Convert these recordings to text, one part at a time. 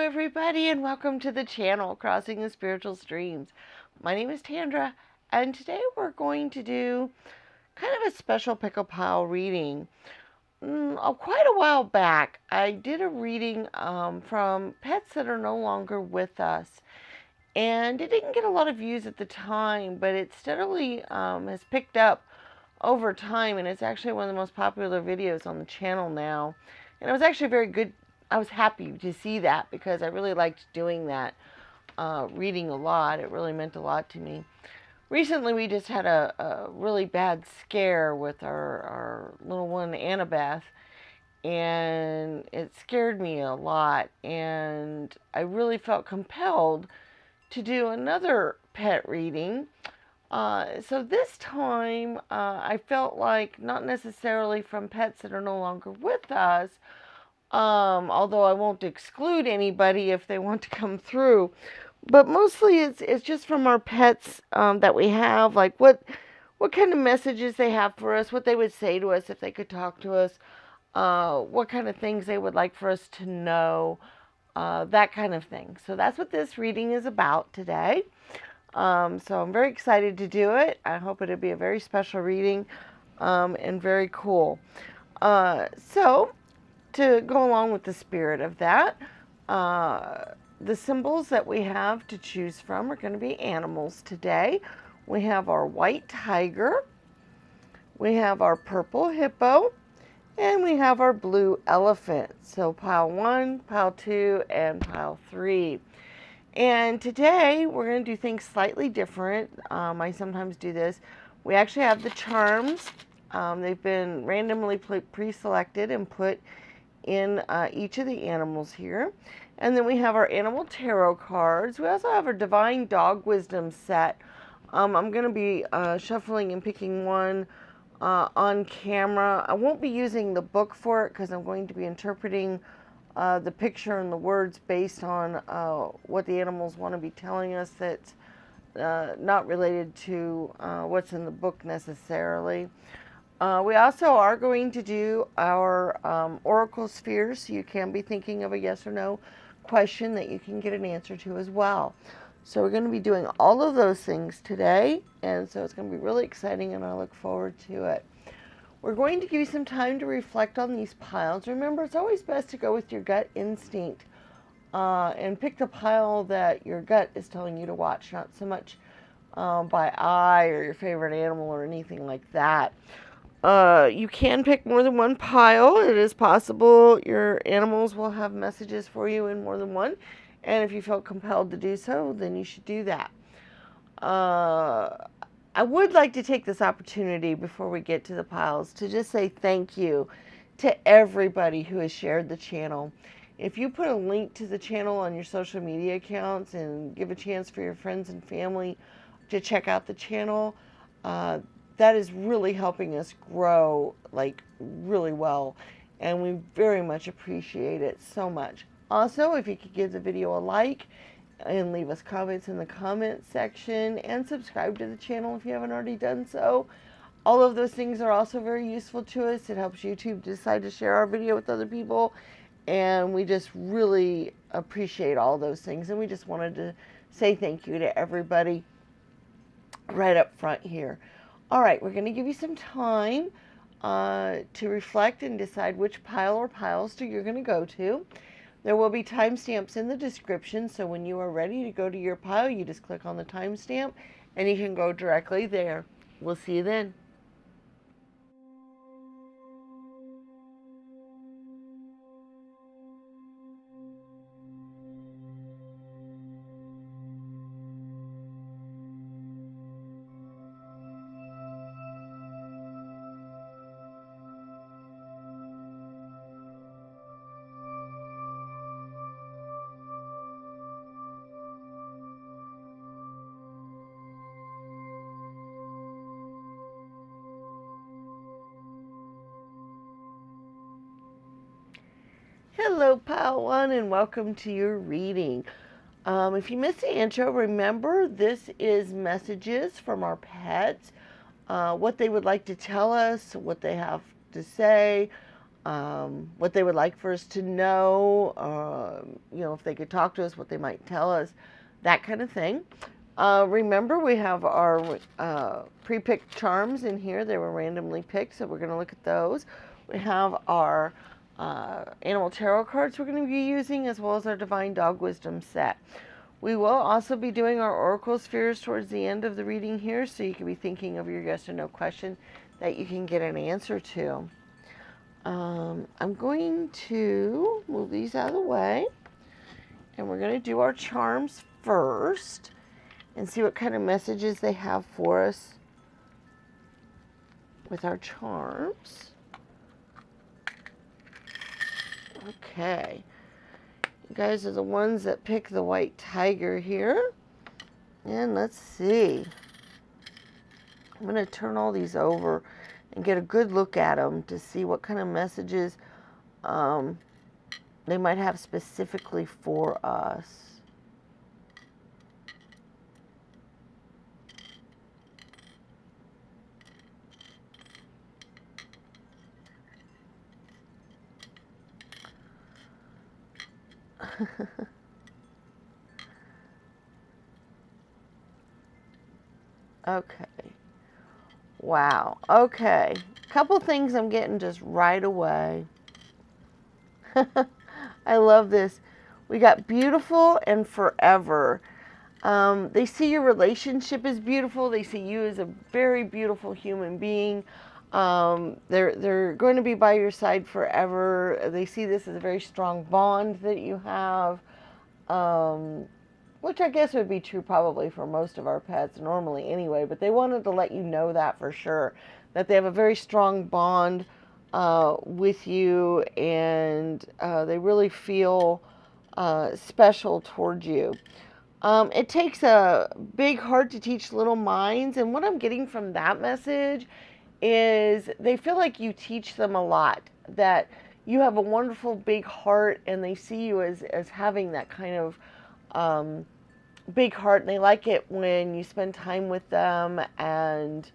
everybody, and welcome to the channel, Crossing the Spiritual Streams. My name is Tandra, and today we're going to do kind of a special pickle pile reading. Quite a while back, I did a reading from pets that are no longer with us, and it didn't get a lot of views at the time, but it steadily has picked up over time, and it's actually one of the most popular videos on the channel now. And it was actually very good. I was happy to see that because I really liked doing that, reading a lot. It really meant a lot to me. Recently, we just had a really bad scare with our little one, Annabeth, and it scared me a lot. And I really felt compelled to do another pet reading. So this time, I felt like not necessarily from pets that are no longer with us, although I won't exclude anybody if they want to come through. But mostly it's just from our pets that we have, like what kind of messages they have for us, what they would say to us if they could talk to us, what kind of things they would like for us to know, that kind of thing. So that's what this reading is about today. So I'm very excited to do it. I hope it'll be a very special reading and very cool. So to go along with the spirit of that, the symbols that we have to choose from are going to be animals today. We have our white tiger, we have our purple hippo, and we have our blue elephant. So pile 1, pile 2, and pile 3. And today we're going to do things slightly different. I sometimes do this. We actually have the charms. They've been randomly pre-selected and put in each of the animals here. And then we have our animal tarot cards. We also have our divine dog wisdom set. I'm going to be shuffling and picking one on camera. I won't be using the book for it because I'm going to be interpreting the picture and the words based on what the animals want to be telling us that's not related to what's in the book necessarily. We also are going to do our oracle spheres, so you can be thinking of a yes or no question that you can get an answer to as well. So we're going to be doing all of those things today, and so it's going to be really exciting, and I look forward to it. We're going to give you some time to reflect on these piles. Remember, it's always best to go with your gut instinct and pick the pile that your gut is telling you to watch, not so much by eye or your favorite animal or anything like that. You can pick more than one pile. It is possible your animals will have messages for you in more than one. And if you feel compelled to do so, then you should do that. I would like to take this opportunity before we get to the piles to just say thank you to everybody who has shared the channel. If you put a link to the channel on your social media accounts and give a chance for your friends and family to check out the channel, that is really helping us grow like really well, and we very much appreciate it so much. Also, if you could give the video a like and leave us comments in the comment section and subscribe to the channel if you haven't already done so. All of those things are also very useful to us. It helps YouTube decide to share our video with other people, and we just really appreciate all those things, and we just wanted to say thank you to everybody right up front here. All right, we're going to give you some time to reflect and decide which pile or piles you're going to go to. There will be timestamps in the description, so when you are ready to go to your pile, you just click on the timestamp and you can go directly there. We'll see you then. Hello, Pile 1, and welcome to your reading. If you missed the intro, remember this is messages from our pets, what they would like to tell us, what they have to say, what they would like for us to know, if they could talk to us, what they might tell us, that kind of thing. Remember, we have our pre-picked charms in here. They were randomly picked, so we're going to look at those. We have our animal tarot cards we're going to be using, as well as our divine dog wisdom set. We will also be doing our oracle spheres towards the end of the reading here, so you can be thinking of your yes or no question that you can get an answer to. I'm going to move these out of the way, and we're going to do our charms first and see what kind of messages they have for us with our charms. Okay. You guys are the ones that pick the white tiger here. And let's see. I'm going to turn all these over and get a good look at them to see what kind of messages they might have specifically for us. Okay. Wow. Okay. Couple things I'm getting just right away. I love this. We got beautiful and forever. They see your relationship as beautiful. They see you as a very beautiful human being. They're going to be by your side forever. They see this as a very strong bond that you have, which I guess would be true probably for most of our pets normally anyway, but they wanted to let you know that for sure, that they have a very strong bond with you, and they really feel special towards you. It takes a big heart to teach little minds, and what I'm getting from that message is they feel like you teach them a lot, that you have a wonderful big heart, and they see you as having that kind of big heart, and they like it when you spend time with them, and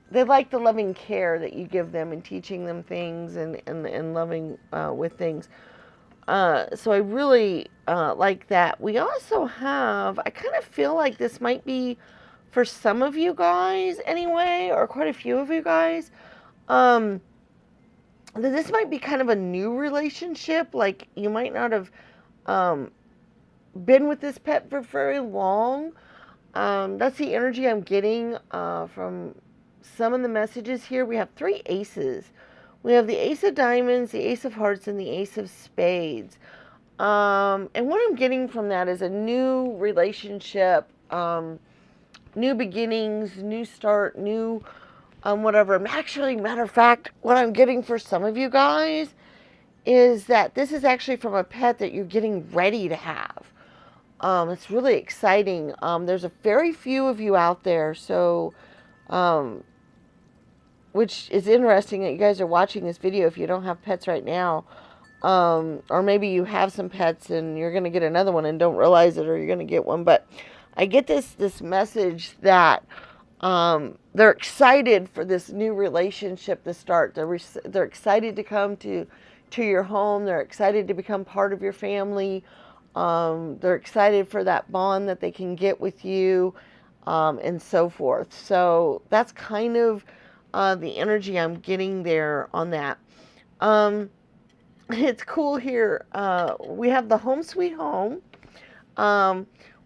they like the loving care that you give them and teaching them things and loving with things. So I really like that. We also have, I kind of feel like this might be for some of you guys anyway, or quite a few of you guys. This might be kind of a new relationship. Like you might not have been with this pet for very long. That's the energy I'm getting from some of the messages here. We have 3 aces. We have the ace of diamonds, the ace of hearts, and the ace of spades. And what I'm getting from that is a new relationship, new beginnings, new start, new whatever. Actually, matter of fact, what I'm getting for some of you guys is that this is actually from a pet that you're getting ready to have. It's really exciting. There's a very few of you out there, so which is interesting that you guys are watching this video if you don't have pets right now. Or maybe you have some pets and you're going to get another one and don't realize it, or you're going to get one. But I get this message that they're excited for this new relationship to start. They're excited to come to your home. They're excited to become part of your family. They're excited for that bond that they can get with you, and so forth. So that's kind of the energy I'm getting there on that. It's cool here. We have the home sweet home.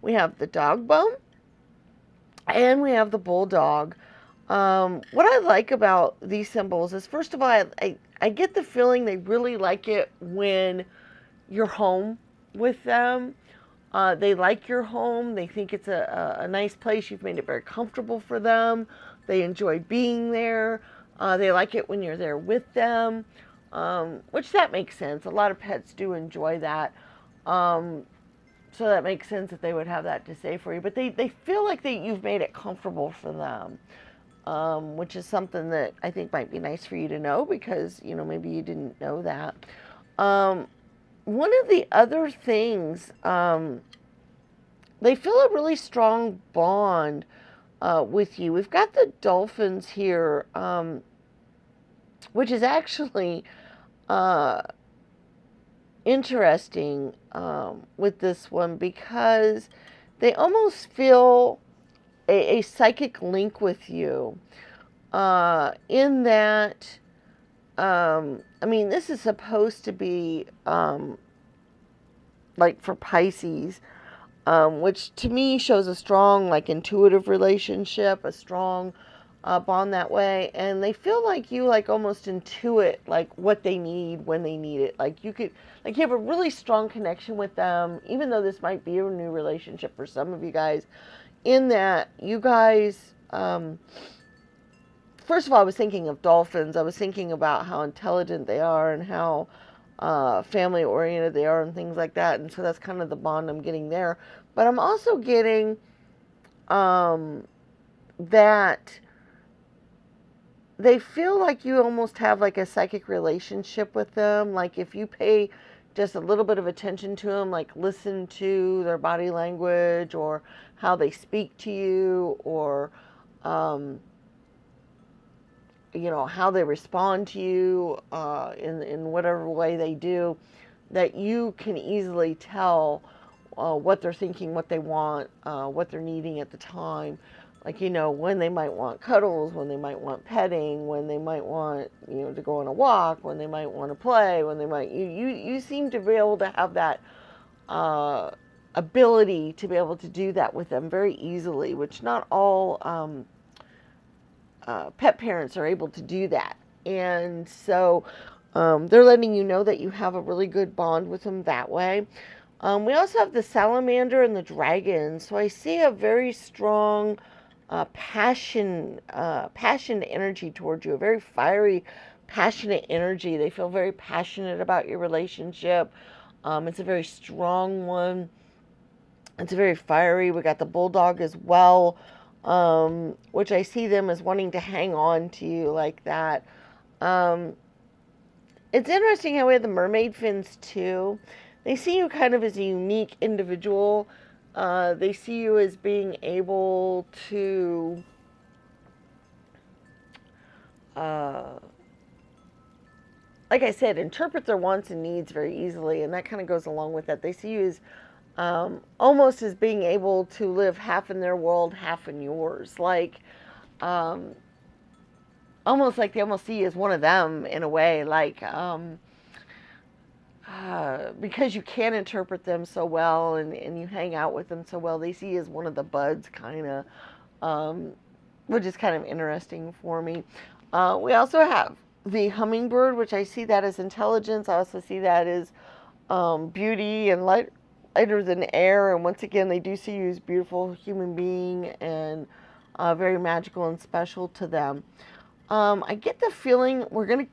We have the dog bone. And we have the bulldog. What I like about these symbols is, first of all, I get the feeling they really like it when you're home with them. They like your home. They think it's a nice place. You've made it very comfortable for them. They enjoy being there. They like it when you're there with them, which that makes sense. A lot of pets do enjoy that. So that makes sense that they would have that to say for you. But they feel like you've made it comfortable for them, which is something that I think might be nice for you to know, because, maybe you didn't know that. One of the other things, they feel a really strong bond with you. We've got the dolphins here, which is actually interesting with this one because they almost feel a psychic link with you in that, I mean, this is supposed to be like for Pisces, which to me shows a strong, like, intuitive relationship, a strong bond that way. And they feel like you, like, almost intuit, like, what they need when they need it. Like, you could, like, you have a really strong connection with them, even though this might be a new relationship for some of you guys, in that you guys, first of all, I was thinking of dolphins. I was thinking about how intelligent they are and how family oriented they are and things like that. And so that's kind of the bond I'm getting there. But I'm also getting that they feel like you almost have like a psychic relationship with them. Like if you pay just a little bit of attention to them, like listen to their body language or how they speak to you, or you know, how they respond to you in whatever way they do, that you can easily tell what they're thinking, what they want, what they're needing at the time. Like, you know, when they might want cuddles, when they might want petting, when they might want, you know, to go on a walk, when they might want to play, when they might, you seem to be able to have that ability to be able to do that with them very easily, which not all pet parents are able to do that. And so they're letting you know that you have a really good bond with them that way. We also have the salamander and the dragon. So I see a very strong passionate energy towards you, a very fiery, passionate energy. They feel very passionate about your relationship. It's a very strong one. It's very fiery. We got the bulldog as well, which I see them as wanting to hang on to you like that. It's interesting how we have the mermaid fins too. They see you kind of as a unique individual. They see you as being able to like I said, interpret their wants and needs very easily, and that kind of goes along with that. They see you as almost as being able to live half in their world, half in yours. Like, almost like they almost see you as one of them in a way. Like, because you can interpret them so well and you hang out with them so well, they see you as one of the buds, kind of, which is kind of interesting for me. We also have the hummingbird, which I see that as intelligence. I also see that as beauty and lighter than air. And once again, they do see you as a beautiful human being and very magical and special to them. I get the feeling we're going to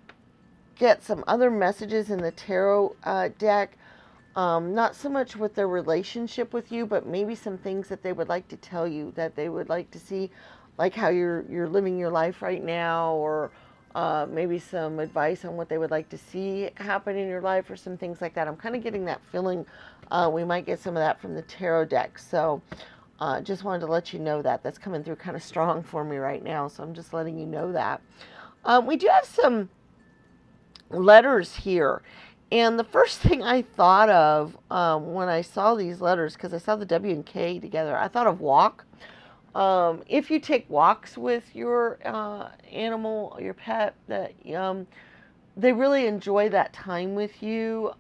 get some other messages in the tarot deck. Not so much with their relationship with you, but maybe some things that they would like to tell you, that they would like to see, like how you're living your life right now, or maybe some advice on what they would like to see happen in your life, or some things like that. I'm kind of getting that feeling we might get some of that from the tarot deck. So just wanted to let you know that. That's coming through kind of strong for me right now, so I'm just letting you know that. We do have some letters here. And the first thing I thought of when I saw these letters, because I saw the W and K together, I thought of walk. If you take walks with your animal, your pet, that they really enjoy that time with you.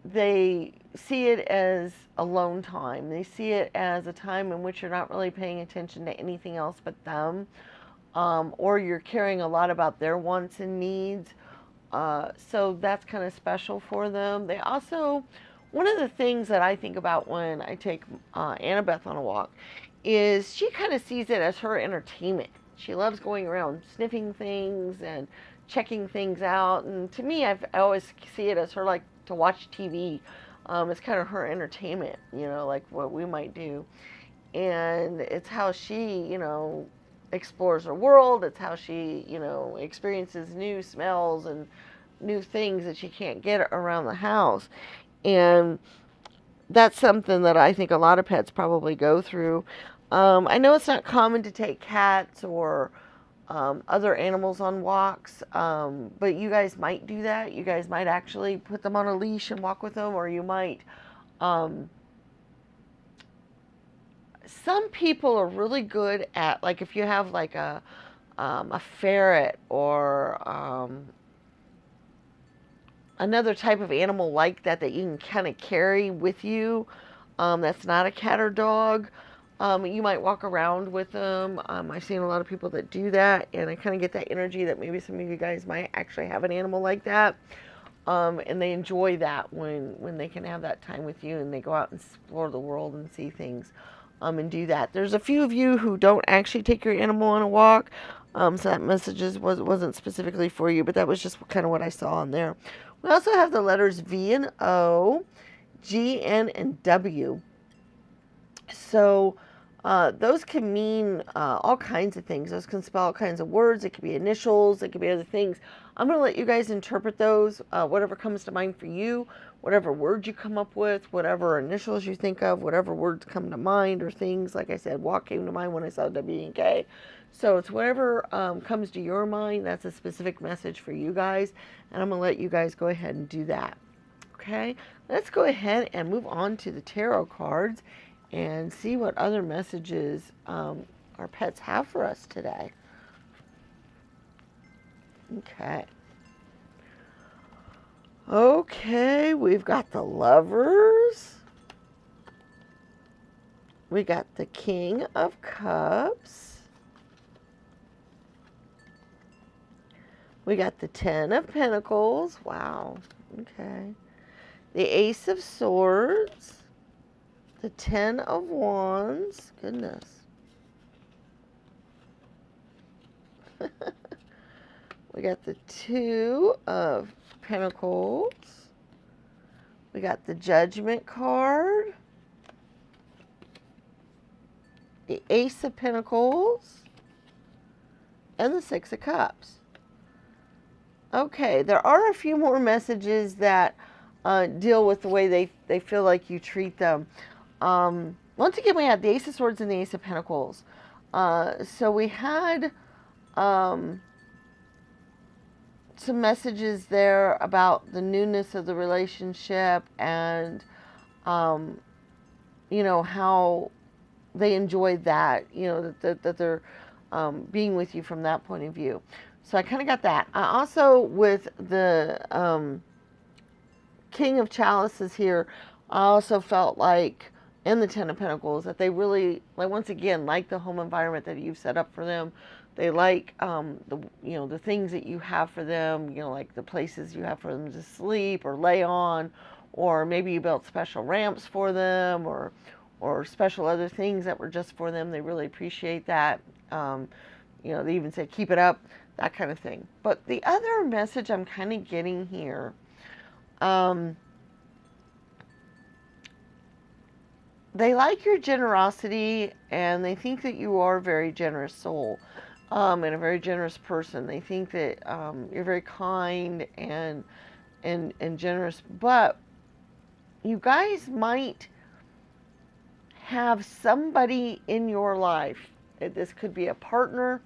They see it as alone time. They see it as a time in which you're not really paying attention to anything else but them, or you're caring a lot about their wants and needs. So that's kind of special for them. They also, one of the things that I think about when I take Annabeth on a walk is she kind of sees it as her entertainment. She loves going around sniffing things and checking things out. And to me, I always see it as her, like, to watch TV. It's kind of her entertainment, you know, like what we might do. And it's how she, you know, explores her world. It's how she, you know, experiences new smells and new things that she can't get around the house. And that's something that I think a lot of pets probably go through. I know it's not common to take cats or other animals on walks, but you guys might do that. You guys might actually put them on a leash and walk with them, or you might. Um, some people are really good at, like, if you have like a ferret or another type of animal like that that you can kind of carry with you, that's not a cat or dog. You might walk around with them. I've seen a lot of people that do that, and I kind of get that energy that maybe some of you guys might actually have an animal like that. And they enjoy that when they can have that time with you and they go out and explore the world and see things, and do that. There's a few of you who don't actually take your animal on a walk, so that wasn't specifically for you, but that was just kind of what I saw on there. We also have the letters V and O, G, N, and W. So those can mean all kinds of things. Those can spell all kinds of words. It could be initials. It could be other things. I'm going to let you guys interpret those, whatever comes to mind for you, whatever words you come up with, whatever initials you think of, whatever words come to mind or things. Like I said, walk came to mind when I saw W and K. So it's whatever comes to your mind. That's a specific message for you guys. And I'm going to let you guys go ahead and do that. Okay, let's go ahead and move on to the tarot cards and see what other messages our pets have for us today. Okay. Okay, we've got the Lovers. We got the King of Cups. We got the Ten of Pentacles. Wow. Okay. The Ace of Swords. The Ten of Wands. Goodness. We got the Two of Pentacles. We got the Judgment card. The Ace of Pentacles. And the Six of Cups. Okay, there are a few more messages that deal with the way they feel like you treat them. Once again, we had the Ace of Swords and the Ace of Pentacles. So we had some messages there about the newness of the relationship and, you know, how they enjoyed that, you know, that they're being with you from that point of view. So I kind of got that. I also, with the King of Chalices here, I also felt like, and the Ten of Pentacles, that they really, like, once again, like the home environment that you've set up for them. They like the things that you have for them, you know, like the places you have for them to sleep or lay on, or maybe you built special ramps for them, or special other things that were just for them. They really appreciate that. You know, they even say keep it up, that kind of thing. But the other message I'm kind of getting here, they like your generosity, and they think that you are a very generous soul, and a very generous person. They think that you're very kind and generous. But you guys might have somebody in your life. This could be a partner.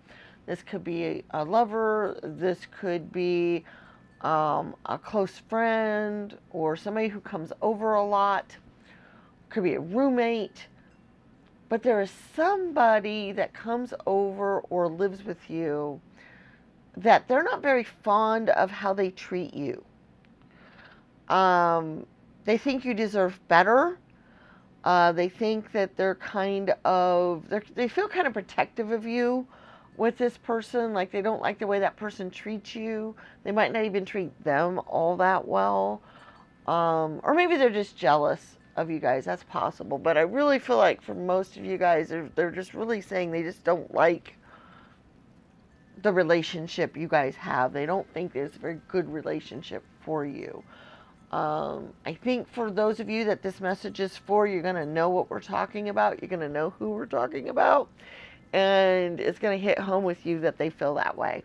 This could be a lover. This could be a close friend, or somebody who comes over a lot. Could be a roommate. But there is somebody that comes over or lives with you that they're not very fond of how they treat you. They think you deserve better. They think that they're they feel kind of protective of you with this person. Like, they don't like the way that person treats you. They might not even treat them all that well. Or maybe they're just jealous of you guys. That's possible. But I really feel like for most of you guys, they're just really saying they just don't like the relationship you guys have. They don't think it's a very good relationship for you. I think for those of you that this message is for, you're going to know what we're talking about. You're going to know who we're talking about. And it's going to hit home with you that they feel that way.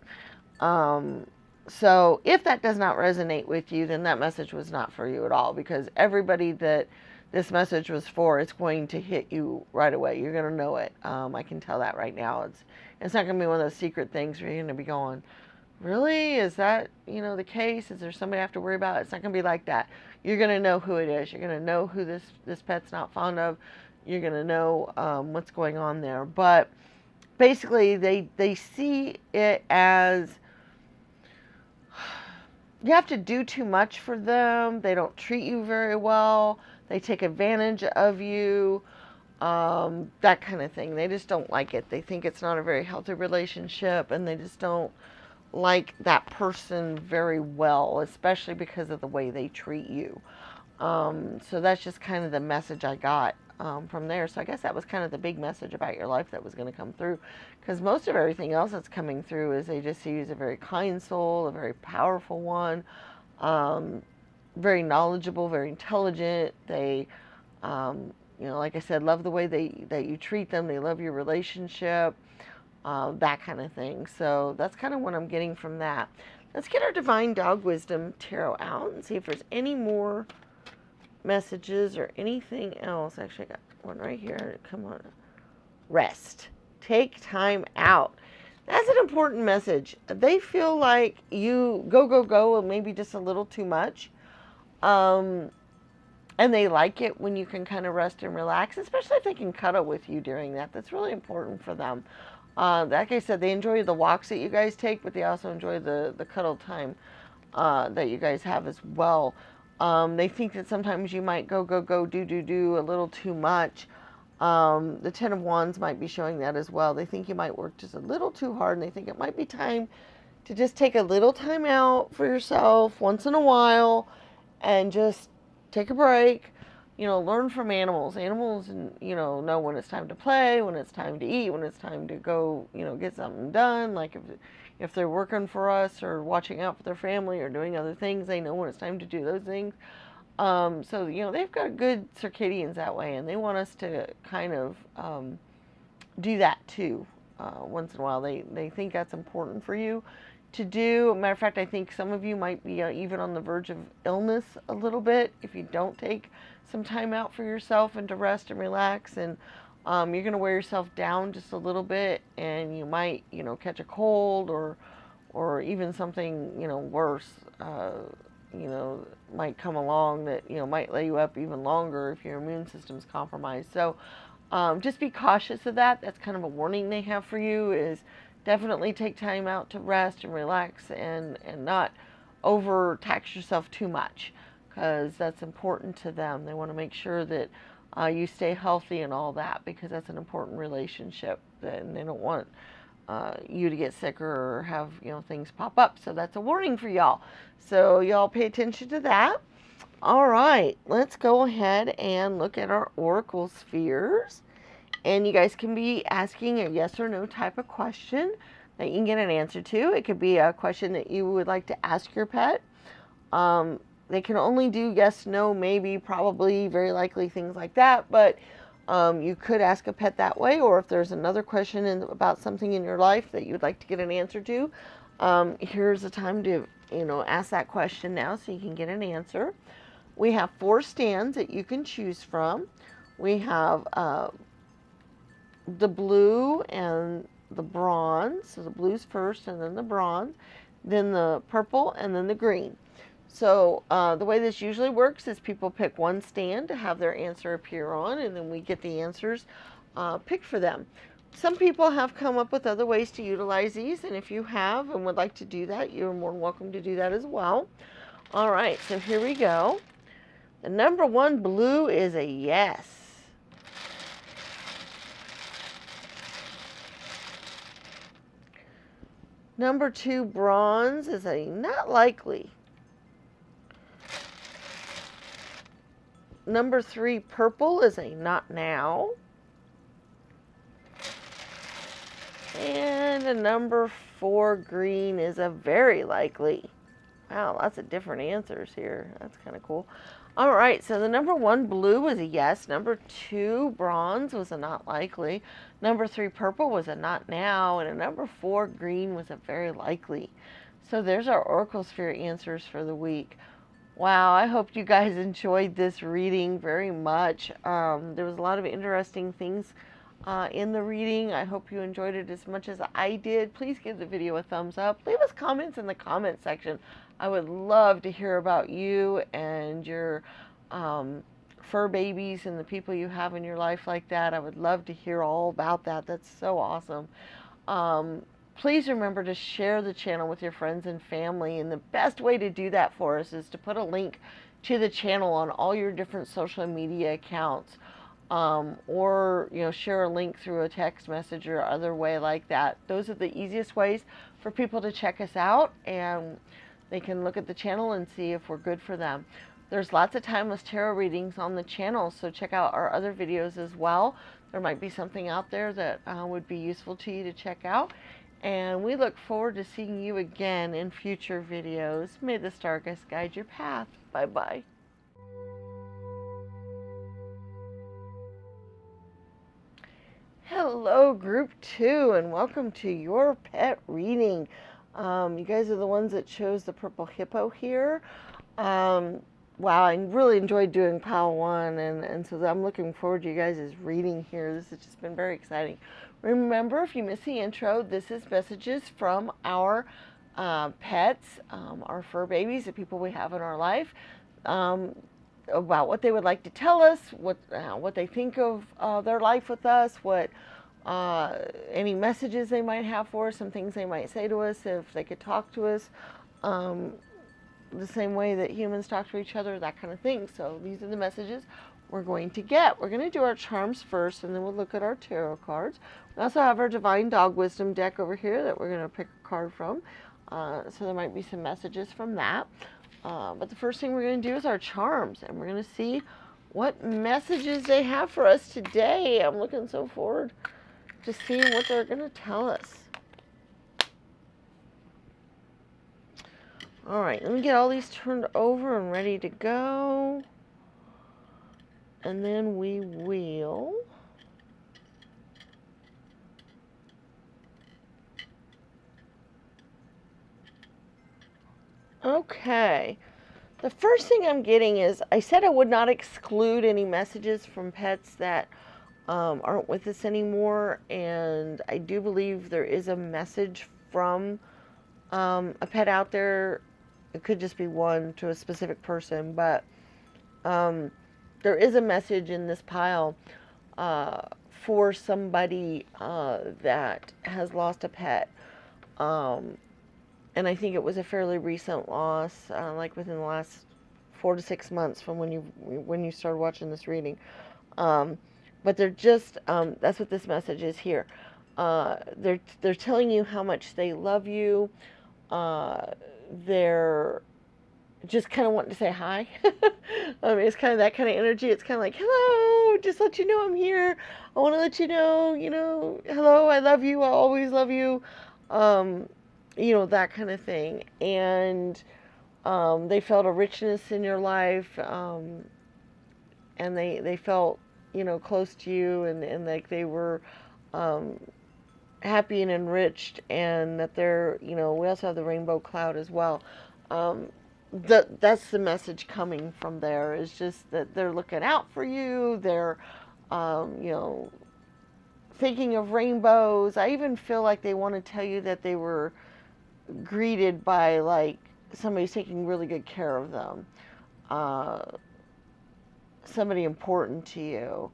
So if that does not resonate with you, then that message was not for you at all. Because everybody that this message was for, it's going to hit you right away. You're going to know it. I can tell that right now. It's not going to be one of those secret things where you're going to be going, really? Is that, the case? Is there somebody I have to worry about? It's not going to be like that. You're going to know who it is. You're going to know who this pet's not fond of. You're going to know what's going on there. But basically, they see it as you have to do too much for them. They don't treat you very well. They take advantage of you. That kind of thing. They just don't like it. They think it's not a very healthy relationship, and they just don't like that person very well, especially because of the way they treat you. So that's just kind of the message I got from there. So I guess that was kind of the big message about your life that was going to come through, because most of everything else that's coming through is they just see you as a very kind soul, a very powerful one, very knowledgeable, very intelligent. They, like I said, love the way that you treat them. They love your relationship, that kind of thing. So that's kind of what I'm getting from that. Let's get our Divine Dog Wisdom Tarot out and see if there's any more messages or anything else. Actually, I got one right here. Come on. Rest. Take time out. That's an important message. They feel like you go, and maybe just a little too much. And they like it when you can kind of rest and relax, especially if they can cuddle with you during that. That's really important for them. Like I said, they enjoy the walks that you guys take, but they also enjoy the cuddle time that you guys have as well. They think that sometimes you might go, do a little too much. The Ten of Wands might be showing that as well. They think you might work just a little too hard, and they think it might be time to just take a little time out for yourself once in a while and just take a break. Learn from animals. Animals, know when it's time to play, when it's time to eat, when it's time to go, get something done. Like if they're working for us or watching out for their family or doing other things, they know when it's time to do those things. So, they've got good circadians that way, and they want us to kind of do that too once in a while. They think that's important for you to do. Matter of fact, I think some of you might be even on the verge of illness a little bit if you don't take some time out for yourself and to rest and relax. And you're going to wear yourself down just a little bit, and you might, catch a cold or even something, worse, might come along that, might lay you up even longer if your immune system's compromised. So just be cautious of that. That's kind of a warning they have for you, is definitely take time out to rest and relax and not overtax yourself too much, because that's important to them. They want to make sure that you stay healthy and all that, because that's an important relationship, and they don't want you to get sicker or have things pop up. So that's a warning for y'all. So y'all pay attention to that. All right, let's go ahead and look at our oracle spheres. And you guys can be asking a yes or no type of question that you can get an answer to. It could be a question that you would like to ask your pet. They can only do yes, no, maybe, probably, very likely, things like that. But you could ask a pet that way. Or if there's another question about something in your life that you'd like to get an answer to, here's the time to ask that question now so you can get an answer. We have 4 stands that you can choose from. We have the blue and the bronze. So the blue's first, and then the bronze, then the purple, and then the green. So the way this usually works is people pick one stand to have their answer appear on, and then we get the answers picked for them. Some people have come up with other ways to utilize these, and if you have and would like to do that, you're more than welcome to do that as well. All right, so here we go. The number 1 blue is a yes. Number 2 bronze is a not likely. Number 3 purple is a not now. And a number 4 green is a very likely. Wow, lots of different answers here. That's kind of cool. All right, so the number 1 blue was a yes. Number 2 bronze was a not likely. Number 3 purple was a not now. And a number 4 green was a very likely. So there's our Oracle Sphere answers for the week. Wow, I hope you guys enjoyed this reading very much. There was a lot of interesting things in the reading. I hope you enjoyed it as much as I did. Please give the video a thumbs up. Leave us comments in the comment section. I would love to hear about you and your fur babies and the people you have in your life like that. I would love to hear all about that. That's so awesome. Um, Please remember to share the channel with your friends and family. And the best way to do that for us is to put a link to the channel on all your different social media accounts. Or share a link through a text message or other way like that. Those are the easiest ways for people to check us out, and they can look at the channel and see if we're good for them. There's lots of timeless tarot readings on the channel, so check out our other videos as well. There might be something out there that would be useful to you to check out. And we look forward to seeing you again in future videos. May the star guide your path. Bye-bye. Hello, group 2, and welcome to your pet reading. You guys are the ones that chose the purple hippo here. Wow, I really enjoyed doing pile 1, and so I'm looking forward to you guys' reading here. This has just been very exciting. Remember, if you missed the intro, this is messages from our pets, our fur babies, the people we have in our life. About what they would like to tell us, what they think of their life with us, what any messages they might have for us, some things they might say to us if they could talk to us the same way that humans talk to each other, that kind of thing. So these are the messages we're going to get. We're going to do our charms first, and then we'll look at our tarot cards. We also have our Divine Dog Wisdom deck over here that we're going to pick a card from. So there might be some messages from that. But the first thing we're going to do is our charms, and we're going to see what messages they have for us today. I'm looking so forward to seeing what they're going to tell us. All right, let me get all these turned over and ready to go. And then we will okay. The first thing I'm getting is, I said I would not exclude any messages from pets that aren't with us anymore, and I do believe there is a message from a pet out there. It could just be one to a specific person, but there is a message in this pile for somebody that has lost a pet. And I think it was a fairly recent loss, like within the last 4 to 6 months from when you started watching this reading. But they're just that's what this message is here. They're telling you how much they love you. They're just kind of wanting to say hi. It's kind of that kind of energy. It's kind of like, hello, just let you know I'm here. I want to let you know, hello, I love you. I'll always love you. That kind of thing. And they felt a richness in your life, and they felt, close to you, and like they were happy and enriched, and that they're, we also have the rainbow cloud as well. That's the message coming from there, is just that they're looking out for you. They're, thinking of rainbows. I even feel like they want to tell you that they were greeted by, like, somebody's taking really good care of them. Somebody important to you.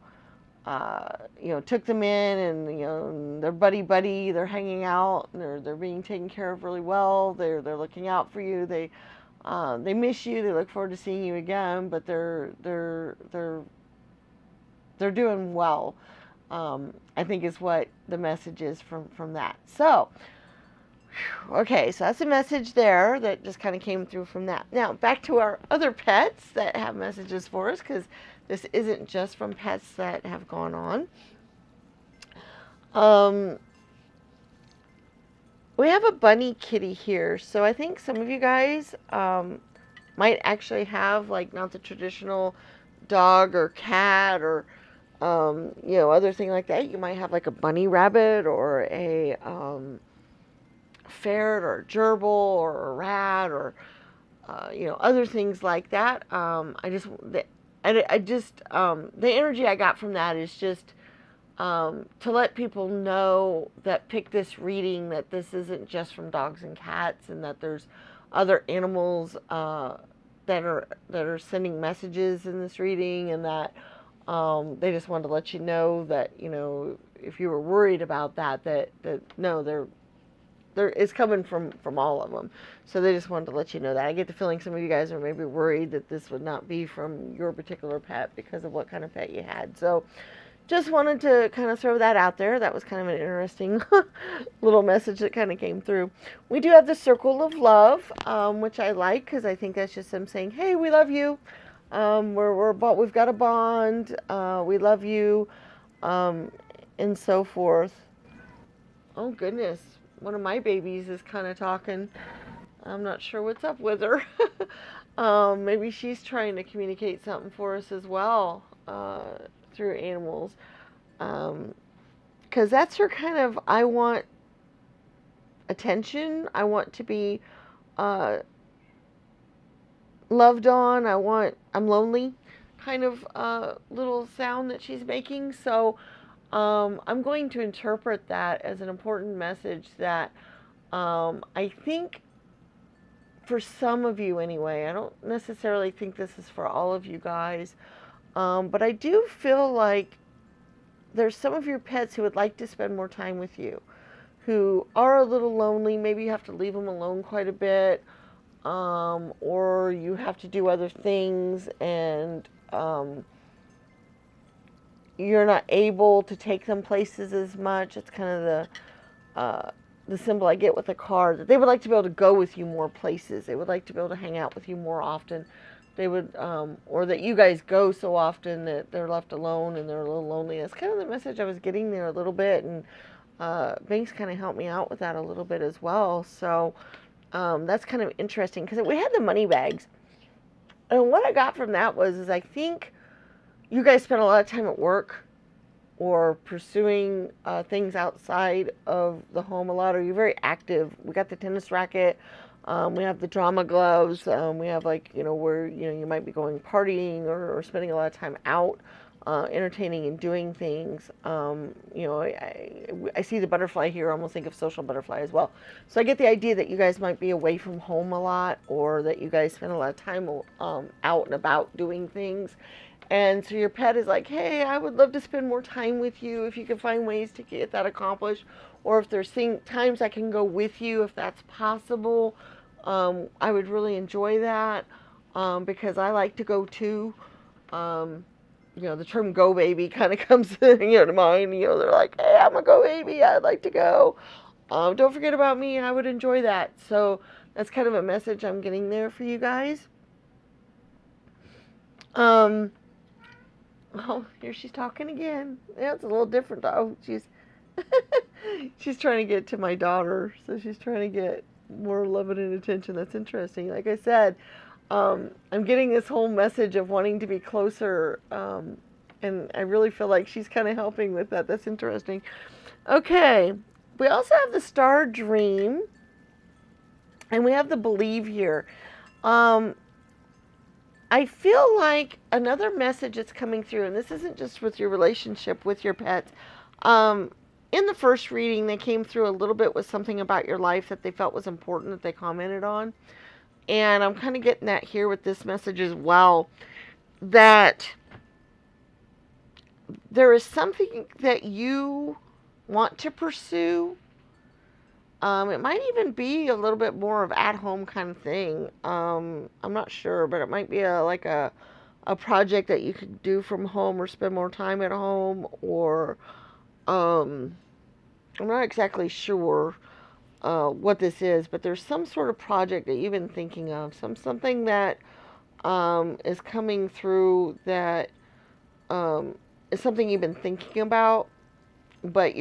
Took them in, and they're buddy, they're hanging out, and they're being taken care of really well. They're looking out for you. They miss you. They look forward to seeing you again, but they're doing well. I think is what the message is from that. So, okay, so that's a message there that just kind of came through from that. Now, back to our other pets that have messages for us, because this isn't just from pets that have gone on. We have a bunny kitty here, so I think some of you guys might actually have, like, not the traditional dog or cat or other thing like that. You might have like a bunny rabbit, or a ferret, or a gerbil, or a rat, or other things like that. The energy I got from that is just to let people know that pick this reading, that this isn't just from dogs and cats, and that there's other animals that are sending messages in this reading, and that they just wanted to let you know that if you were worried about that no, they're it's coming from all of them. So they just wanted to let you know that. I get the feeling some of you guys are maybe worried that this would not be from your particular pet because of what kind of pet you had. So just wanted to kind of throw that out there. That was kind of an interesting little message that kind of came through. We do have the circle of love, which I like because I think that's just them saying, "Hey, we love you. We've got a bond. We love you," and so forth. Oh goodness, one of my babies is kind of talking. I'm not sure what's up with her. Maybe she's trying to communicate something for us as well through animals. Because that's her kind of, I want attention. I want to be loved on. I'm lonely kind of little sound that she's making. So I'm going to interpret that as an important message that I think for some of you anyway, I don't necessarily think this is for all of you guys, but I do feel like there's some of your pets who would like to spend more time with you, who are a little lonely. Maybe you have to leave them alone quite a bit, or you have to do other things, and you're not able to take them places as much. It's kind of the symbol I get with the card, that they would like to be able to go with you more places. They would like to be able to hang out with you more often. They would, or that you guys go so often that they're left alone and they're a little lonely. That's kind of the message I was getting there a little bit, and Banks kind of helped me out with that a little bit as well. So that's kind of interesting because we had the money bags, and what I got from that is I think you guys spend a lot of time at work or pursuing things outside of the home a lot, or you're very active. We got the tennis racket, we have the drama gloves, we have where you might be going partying or spending a lot of time out, entertaining and doing things. I see the butterfly here, I almost think of social butterfly as well. So I get the idea that you guys might be away from home a lot, or that you guys spend a lot of time out and about doing things. And so your pet is like, "Hey, I would love to spend more time with you if you can find ways to get that accomplished. Or if there's times I can go with you, if that's possible, I would really enjoy that because I like to go too." The term "go baby" kind of comes to mind. They're like, "Hey, I'm a go baby. I'd like to go. Don't forget about me. I would enjoy that." So that's kind of a message I'm getting there for you guys. Oh, here she's talking again. Yeah, it's a little different. Oh, she's she's trying to get to my daughter, so she's trying to get more loving and attention. That's interesting. Like I said, I'm getting this whole message of wanting to be closer, and I really feel like she's kind of helping with that. That's interesting. Okay, we also have the Star Dream, and we have the Believe here. I feel like another message that's coming through, and this isn't just with your relationship with your pets. In the first reading, they came through a little bit with something about your life that they felt was important that they commented on. And I'm kind of getting that here with this message as well, that there is something that you want to pursue. It might even be a little bit more of at-home kind of thing. I'm not sure, but it might be a project that you could do from home or spend more time at home, or I'm not exactly sure what this is, but there's some sort of project that you've been thinking of, something that is coming through that is something you've been thinking about, but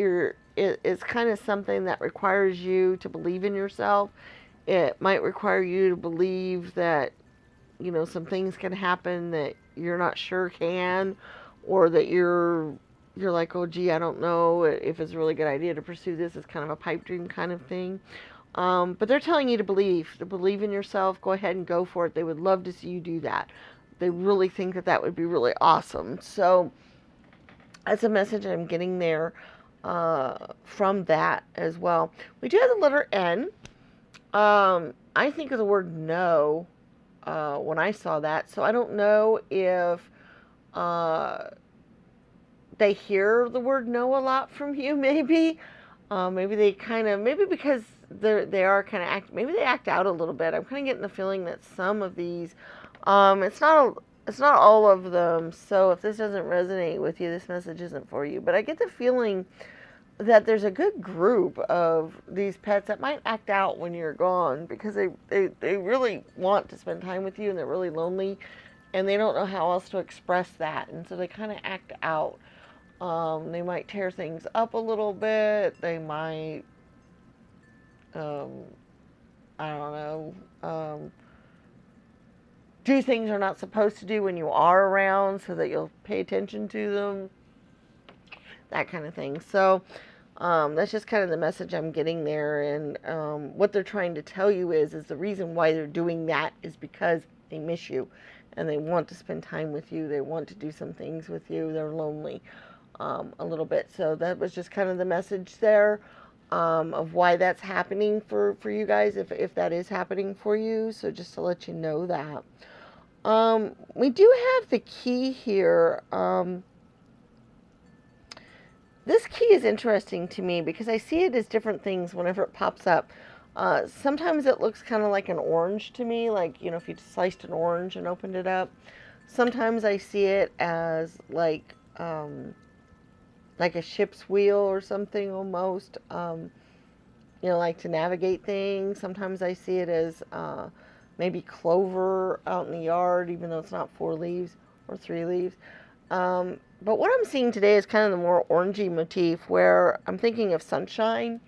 it's kind of something that requires you to believe in yourself. It might require you to believe that some things can happen that you're not sure can, or that you're like, "Oh gee, I don't know if it's a really good idea to pursue this." It's kind of a pipe dream kind of thing. But they're telling you to believe in yourself. Go ahead and go for it. They would love to see you do that. They really think that that would be really awesome. So that's a message I'm getting there from that as well. We do have the letter N. I think of the word no when I saw that. So I don't know if they hear the word no a lot from you, maybe. Maybe they kind of, maybe because they are kind of maybe they act out a little bit. I'm kind of getting the feeling that some of these, it's not all of them. So if this doesn't resonate with you, this message isn't for you. But I get the feeling that there's a good group of these pets that might act out when you're gone because they really want to spend time with you and they're really lonely and they don't know how else to express that. And so they kind of act out. They might tear things up a little bit. They might, um, I don't know, do things they're not supposed to do when you are around so that you'll pay attention to them. That kind of thing. So that's just kind of the message I'm getting there. And what they're trying to tell you is the reason why they're doing that is because they miss you and they want to spend time with you. They want to do some things with you. They're lonely. A little bit. So that was just kind of the message there of why that's happening for you guys, if that is happening for you. So just to let you know that. We do have the key here. This key is interesting to me because I see it as different things whenever it pops up. Sometimes it looks kind of like an orange to me, like, if you sliced an orange and opened it up. Sometimes I see it as like a ship's wheel or something almost, like to navigate things. Sometimes I see it as maybe clover out in the yard, even though it's not 4 leaves or 3 leaves. But what I'm seeing today is kind of the more orangey motif where I'm thinking of sunshine.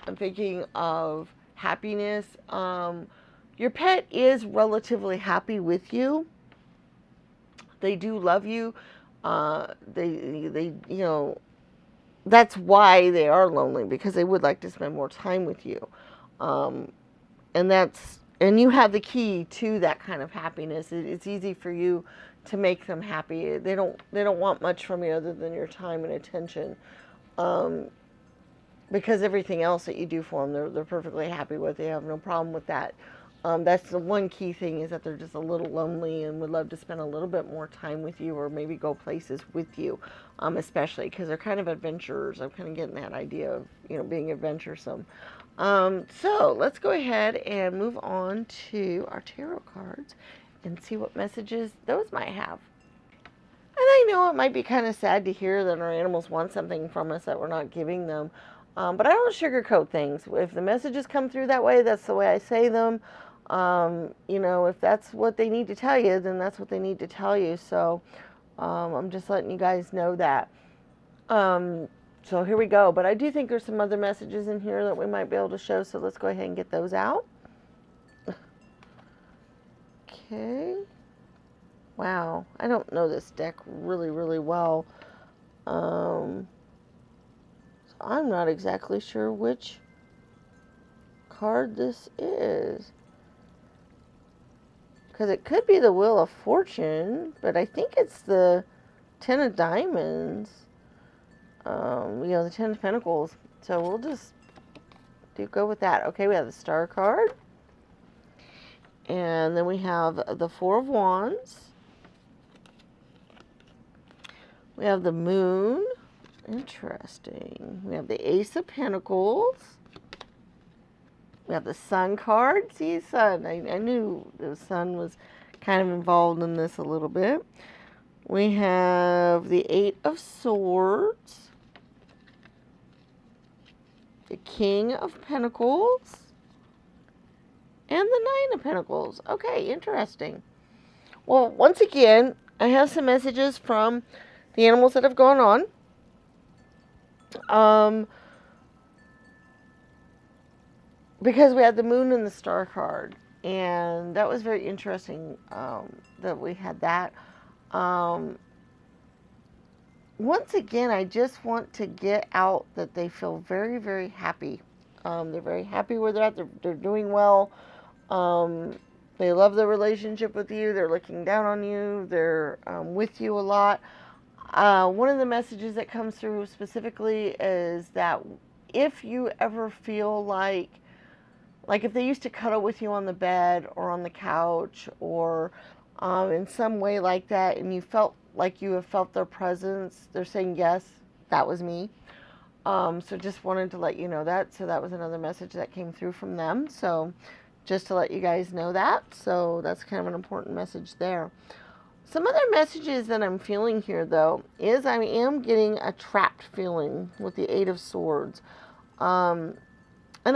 I'm thinking of happiness. Your pet is relatively happy with you. They do love you. They that's why they are lonely, because they would like to spend more time with you. Um, and you have the key to that kind of happiness. It's easy for you to make them happy. They don't want much from you other than your time and attention. Because everything else that you do for them, they're perfectly happy with. They have no problem with that. That's the one key thing, is that they're just a little lonely and would love to spend a little bit more time with you, or maybe go places with you, especially because they're kind of adventurers. I'm kind of getting that idea of, being adventuresome. So let's go ahead and move on to our tarot cards and see what messages those might have. And I know it might be kind of sad to hear that our animals want something from us that we're not giving them. But I don't sugarcoat things. If the messages come through that way, that's the way I say them. If that's what they need to tell you, then that's what they need to tell you. So I'm just letting you guys know that. So here we go. But I do think there's some other messages in here that we might be able to show. So let's go ahead and get those out. Okay. Wow. I don't know this deck really, really well. So I'm not exactly sure which card this is. Because it could be the Wheel of Fortune, but I think it's the Ten of Diamonds. The Ten of Pentacles. So we'll just go with that. Okay, we have the Star card. And then we have the Four of Wands. We have the Moon. Interesting. We have the Ace of Pentacles. We have the Sun card. See, Sun. I knew the Sun was kind of involved in this a little bit. We have the Eight of Swords. The King of Pentacles. And the Nine of Pentacles. Okay, interesting. Well, once again, I have some messages from the animals that have gone on. Because we had the Moon and the Star card. And that was very interesting that we had that. Once again, I just want to get out that they feel very, very happy They're very happy where they're at. They're doing well. They love the relationship with you. They're looking down on you. They're with you a lot. One of the messages that comes through specifically is that if you ever feel like if they used to cuddle with you on the bed or on the couch or in some way like that, and you felt like you have felt their presence, they're saying, yes, that was me. So just wanted to let you know that. So that was another message that came through from them. So just to let you guys know that. So that's kind of an important message there. Some other messages that I'm feeling here, though, is I am getting a trapped feeling with the Eight of Swords. And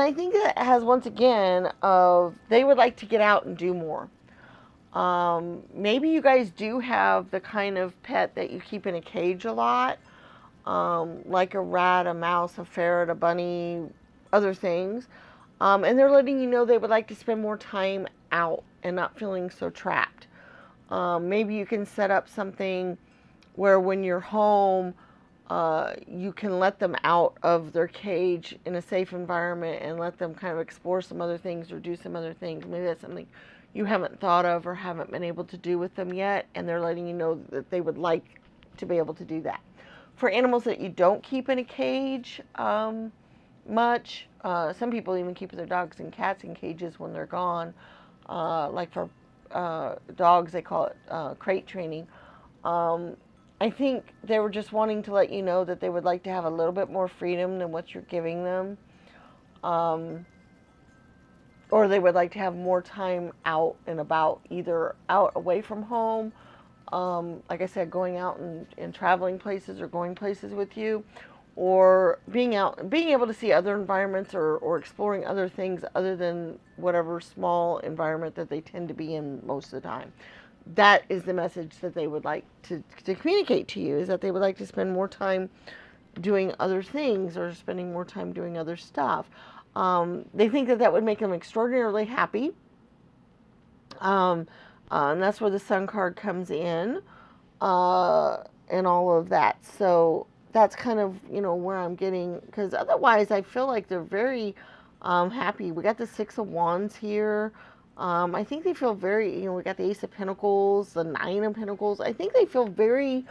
I think that has, once again, of they would like to get out and do more. Maybe you guys do have the kind of pet that you keep in a cage a lot, like a rat, a mouse, a ferret, a bunny, other things. And they're letting you know they would like to spend more time out and not feeling so trapped. Maybe you can set up something where when you're home, you can let them out of their cage in a safe environment and let them kind of explore some other things or do some other things. Maybe that's something you haven't thought of or haven't been able to do with them yet, and they're letting you know that they would like to be able to do that. For animals that you don't keep in a cage much, some people even keep their dogs and cats in cages when they're gone. Like for dogs, they call it crate training. I think they were just wanting to let you know that they would like to have a little bit more freedom than what you're giving them. Or they would like to have more time out and about, either out away from home, like I said, going out and traveling places or going places with you, or being out, being able to see other environments or exploring other things other than whatever small environment that they tend to be in most of the time. That is the message that they would like to communicate to you, is that they would like to spend more time doing other things or spending more time doing other stuff. They think that that would make them extraordinarily happy. And that's where the Sun card comes in, and all of that. So that's kind of, where I'm getting, because otherwise I feel like they're very happy. We got the Six of Wands here. I think they feel very, we got the Ace of Pentacles, the Nine of Pentacles. I think they feel very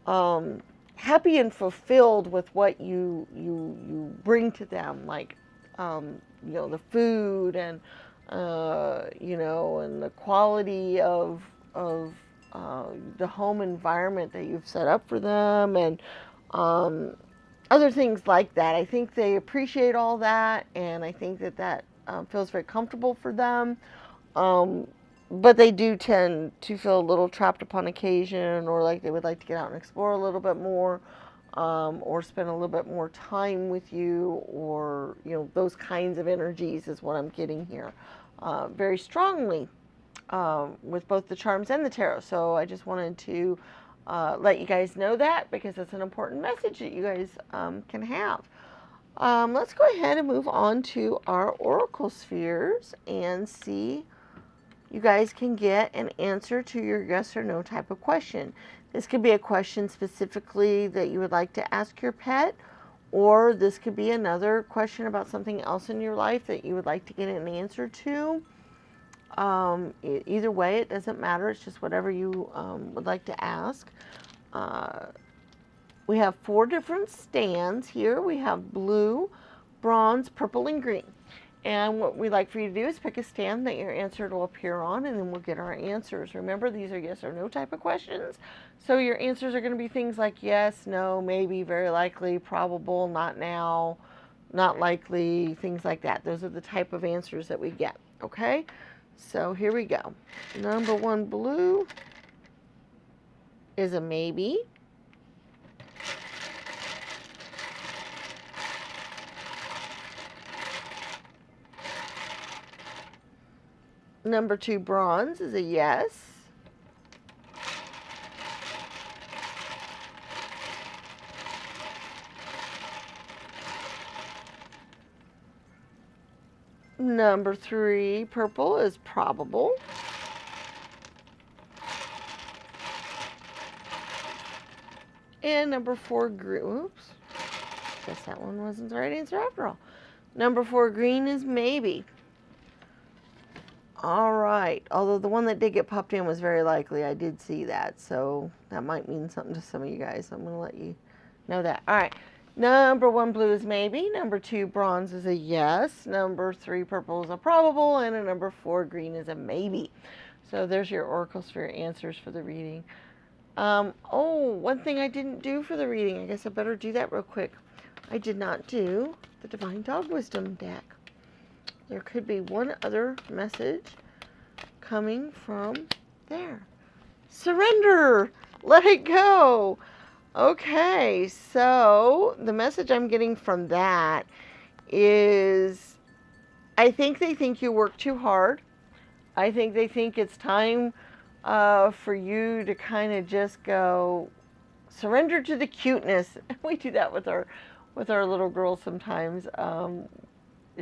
happy and fulfilled with what you bring to them, like, the food and, and the quality of the home environment that you've set up for them, and other things like that. I think they appreciate all that, and I think that feels very comfortable for them. But they do tend to feel a little trapped upon occasion, or like they would like to get out and explore a little bit more, or spend a little bit more time with you, or, those kinds of energies is what I'm getting here, very strongly, with both the charms and the tarot. So I just wanted to let you guys know that, because it's an important message that you guys can have. Let's go ahead and move on to our oracle spheres and see. You guys can get an answer to your yes or no type of question. This could be a question specifically that you would like to ask your pet, or this could be another question about something else in your life that you would like to get an answer to. Either way, it doesn't matter. It's just whatever you would like to ask. We have 4 different stands here. We have blue, bronze, purple, and green. And what we'd like for you to do is pick a stand that your answer will appear on, and then we'll get our answers. Remember, these are yes or no type of questions. So your answers are going to be things like yes, no, maybe, very likely, probable, not now, not likely, things like that. Those are the type of answers that we get. Okay? So here we go. Number 1, blue, is a maybe. Number 2, bronze, is a yes. Number 3, purple, is probable. And number 4, green. Oops. Guess that one wasn't the right answer after all. Number 4 green is maybe. All right. Although the one that did get popped in was very likely. I did see that. So that might mean something to some of you guys. So I'm going to let you know that. All right. Number 1 blue is maybe. Number 2 bronze is a yes. Number 3 purple is a probable. And a number 4 green is a maybe. So there's your Oracle Sphere answers for the reading. One thing I didn't do for the reading. I guess I better do that real quick. I did not do the Divine Dog Wisdom deck. There could be one other message coming from there. Surrender! Let it go! Okay, so the message I'm getting from that is I think they think you work too hard. I think they think it's time for you to kind of just go surrender to the cuteness. We do that with our little girl sometimes.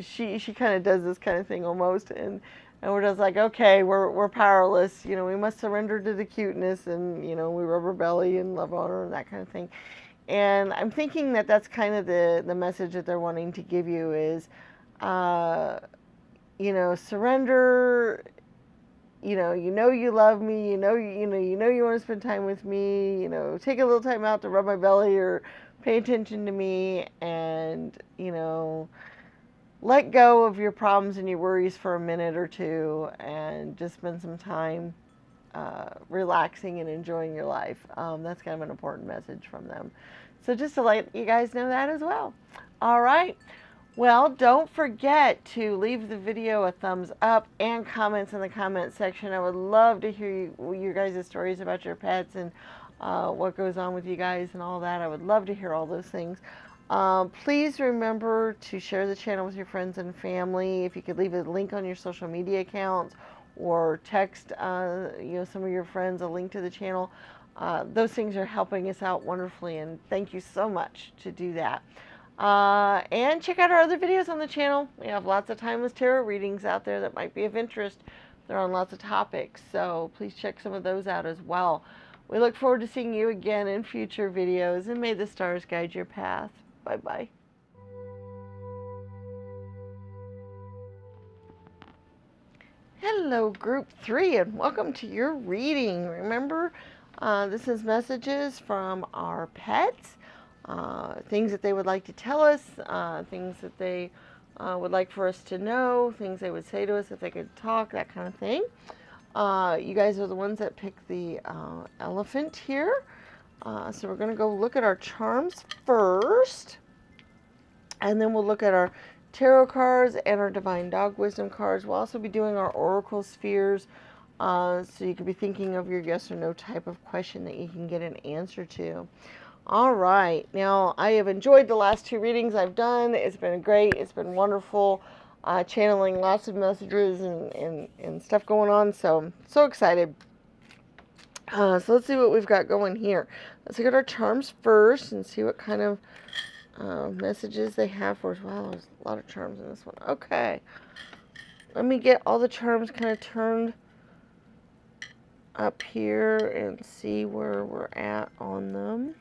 She kind of does this kind of thing almost, and we're just like, okay, we're powerless, you know, we must surrender to the cuteness, and you know, we rub her belly and love on her and that kind of thing. And I'm thinking that that's kind of the message that they're wanting to give you is, you know, surrender. You know you love me. You know you want to spend time with me. You know, take a little time out to rub my belly or pay attention to me, and you know, let go of your problems and your worries for a minute or two and just spend some time relaxing and enjoying your life. That's kind of an important message from them. So just to let you guys know that as well. All right. Well, don't forget to leave the video a thumbs up and comments in the comment section. I would love to hear your guys' stories about your pets and what goes on with you guys and all that. I would love to hear all those things. Please remember to share the channel with your friends and family. If you could leave a link on your social media accounts or text you know, some of your friends a link to the channel. Those things are helping us out wonderfully, and thank you so much to do that. And check out our other videos on the channel. We have lots of timeless tarot readings out there that might be of interest. They're on lots of topics, so please check some of those out as well. We look forward to seeing you again in future videos, and may the stars guide your path. Bye-bye. Hello, Group 3, and welcome to your reading. Remember, this is messages from our pets. Things that they would like to tell us, things that they would like for us to know, things they would say to us if they could talk, that kind of thing. You guys are the ones that picked the elephant here. So we're going to go look at our charms first, and then we'll look at our tarot cards and our Divine Dog Wisdom cards. We'll also be doing our Oracle Spheres, so you could be thinking of your yes or no type of question that you can get an answer to. All right, now I have enjoyed the last 2 readings I've done. It's been great. It's been wonderful, channeling lots of messages and stuff going on. So excited. So let's see what we've got going here. Let's look at our charms first and see what kind of messages they have for us. Wow, there's a lot of charms in this one. Okay, let me get all the charms kind of turned up here and see where we're at on them.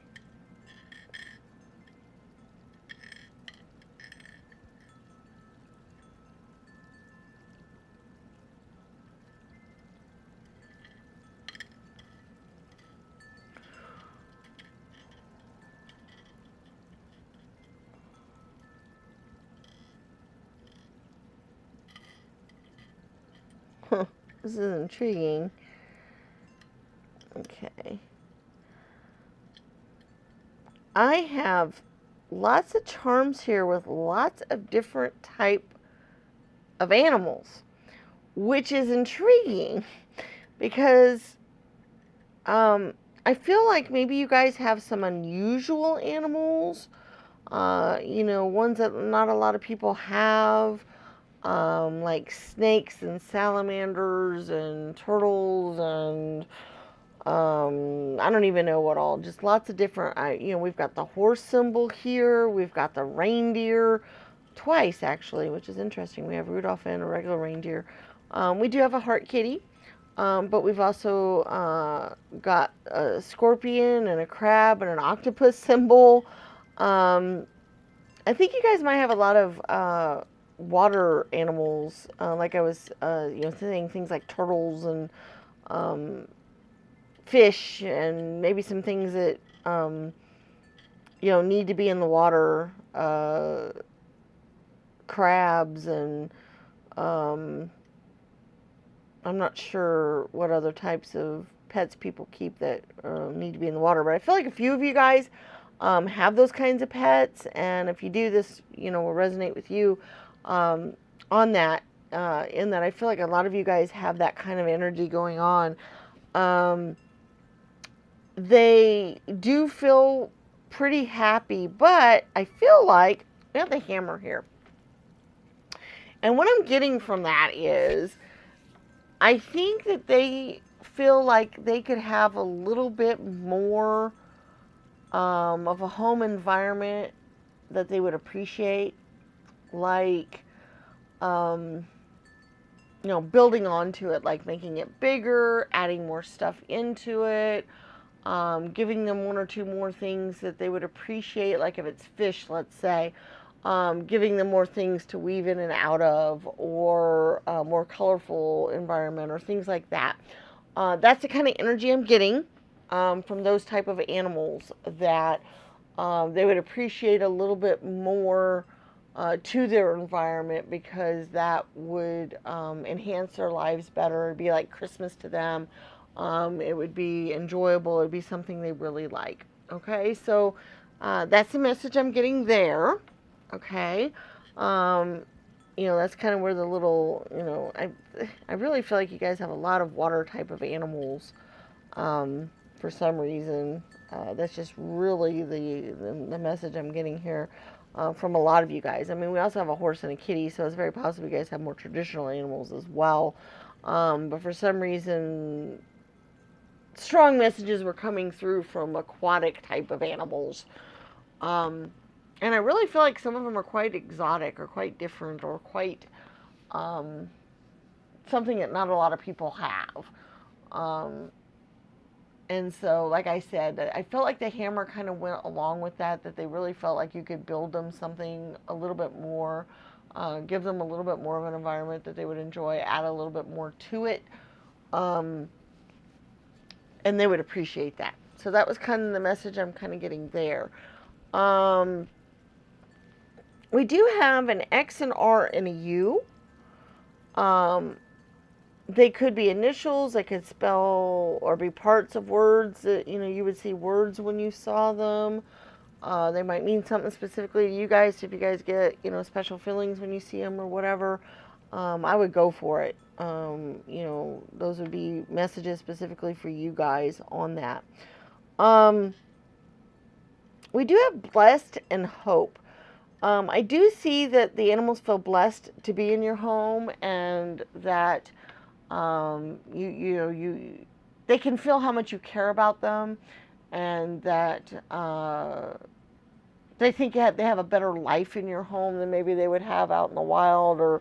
This is intriguing. Okay. I have lots of charms here with lots of different type of animals, which is intriguing because I feel like maybe you guys have some unusual animals, you know, ones that not a lot of people have. Like snakes and salamanders and turtles and I don't even know what all. Just lots of different. You know, we've got the horse symbol here. We've got the reindeer twice actually, which is interesting. We have Rudolph and a regular reindeer. We do have a heart kitty, but we've also got a scorpion and a crab and an octopus symbol. I think you guys might have a lot of water animals, like I was, saying things like turtles and um, fish, and maybe some things that need to be in the water, crabs, and um, I'm not sure what other types of pets people keep that need to be in the water, but I feel like a few of you guys have those kinds of pets, and if you do, this will resonate with you on that. In that, I feel like a lot of you guys have that kind of energy going on. They do feel pretty happy, but I feel like we have the hammer here, and what I'm getting from that is I think that they feel like they could have a little bit more of a home environment that they would appreciate, like, um, building onto it, like making it bigger, adding more stuff into it, giving them one or two more things that they would appreciate, like if it's fish, let's say, giving them more things to weave in and out of, or a more colorful environment, or things like that. That's the kind of energy I'm getting from those type of animals, that they would appreciate a little bit more to their environment, because that would enhance their lives better. It'd be like Christmas to them. It would be enjoyable. It'd be something they really like. Okay, so that's the message I'm getting there. Okay, that's kind of where the little, I really feel like you guys have a lot of water type of animals for some reason. That's just really the message I'm getting here from a lot of you guys. I mean, we also have a horse and a kitty, so it's very possible you guys have more traditional animals as well. But for some reason, strong messages were coming through from aquatic type of animals. And I really feel like some of them are quite exotic, or quite different, or quite um, something that not a lot of people have. Um, and so, like I said, I felt like the hammer kind of went along with that, that they really felt like you could build them something a little bit more, give them a little bit more of an environment that they would enjoy, add a little bit more to it, um, and they would appreciate that. So that was kind of the message I'm kind of getting there. Um, we do have an X, an R, and a U. They could be initials. They could spell or be parts of words that you would see words when you saw them. They might mean something specifically to you guys. If you guys get special feelings when you see them or whatever, I would go for it. Those would be messages specifically for you guys on that. We do have blessed and hope. I do see that the animals feel blessed to be in your home, and that they can feel how much you care about them, and that they think they have a better life in your home than maybe they would have out in the wild, or